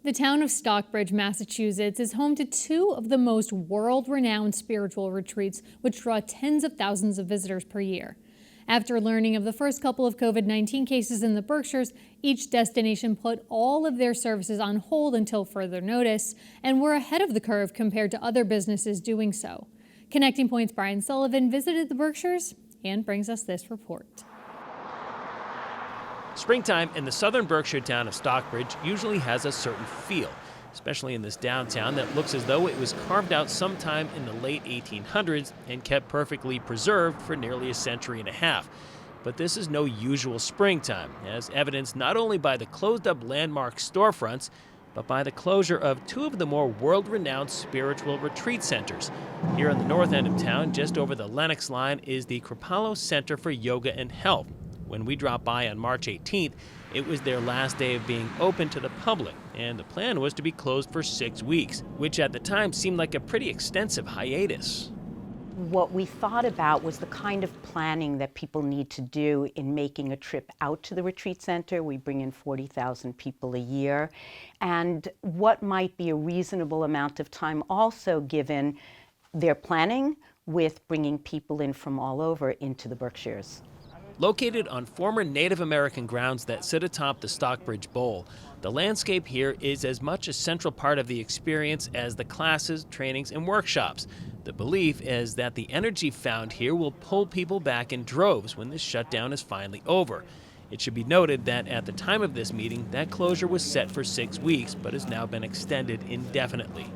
The town of Stockbridge, Massachusetts is home to two of the most world-renowned spiritual retreats, which draw tens of thousands of visitors per year. After learning of the first couple of COVID-19 cases in the Berkshires, each destination put all of their services on hold until further notice, and were ahead of the curve compared to other businesses doing so. Connecting Point's Brian Sullivan visited the Berkshires and brings us this report. Springtime in the southern Berkshire town of Stockbridge usually has a certain feel, especially in this downtown that looks as though it was carved out sometime in the late 1800s and kept perfectly preserved for nearly a century and a half. But this is no usual springtime, as evidenced not only by the closed-up landmark storefronts, but by the closure of two of the more world-renowned spiritual retreat centers. Here on the north end of town, just over the Lenox line, is the Kripalu Center for Yoga and Health. When we dropped by on March 18th, it was their last day of being open to the public, and the plan was to be closed for 6 weeks, which at the time seemed like a pretty extensive hiatus. What we thought about was the kind of planning that people need to do in making a trip out to the retreat center. We bring in 40,000 people a year, and what might be a reasonable amount of time also given their planning with bringing people in from all over into the Berkshires. Located on former Native American grounds that sit atop the Stockbridge Bowl, the landscape here is as much a central part of the experience as the classes, trainings, and workshops. The belief is that the energy found here will pull people back in droves when this shutdown is finally over. It should be noted that at the time of this meeting, that closure was set for 6 weeks, but has now been extended indefinitely.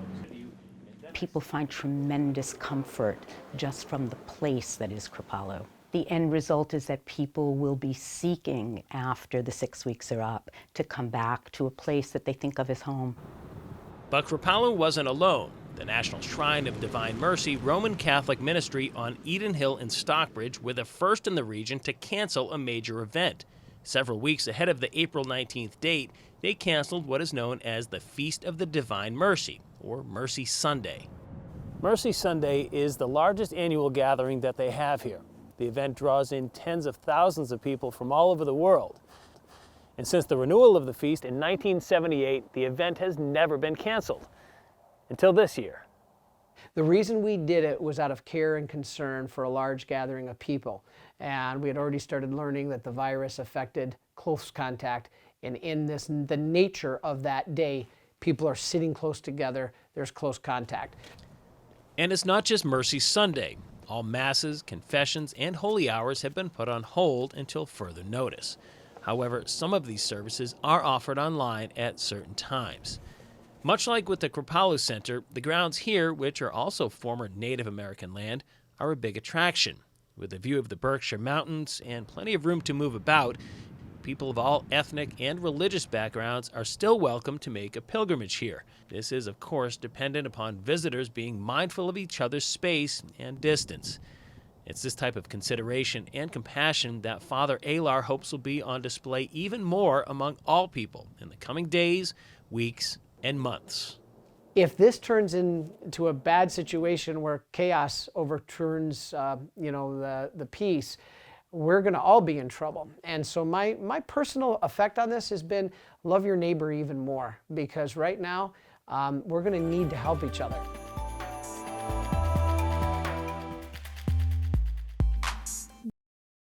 People find tremendous comfort just from the place that is Kripalu. The end result is that people will be seeking, after the 6 weeks are up, to come back to a place that they think of as home. But Kripalu wasn't alone. The National Shrine of Divine Mercy Roman Catholic Ministry on Eden Hill in Stockbridge were the first in the region to cancel a major event. Several weeks ahead of the April 19th date, they canceled what is known as the Feast of the Divine Mercy, or Mercy Sunday. Mercy Sunday is the largest annual gathering that they have here. The event draws in tens of thousands of people from all over the world. And since the renewal of the feast in 1978, the event has never been canceled, until this year. The reason we did it was out of care and concern for a large gathering of people. And we had already started learning that the virus affected close contact. And in the nature of that day, people are sitting close together, there's close contact. And it's not just Mercy Sunday. All masses, confessions, and holy hours have been put on hold until further notice. However, some of these services are offered online at certain times. Much like with the Kripalu Center, the grounds here, which are also former Native American land, are a big attraction. With a view of the Berkshire Mountains and plenty of room to move about, people of all ethnic and religious backgrounds are still welcome to make a pilgrimage here. This is, of course, dependent upon visitors being mindful of each other's space and distance. It's this type of consideration and compassion that Father Alar hopes will be on display even more among all people in the coming days, weeks, and months. If this turns into a bad situation where chaos overturns the peace, we're going to all be in trouble. And so my personal effect on this has been love your neighbor even more, because right now we're going to need to help each other.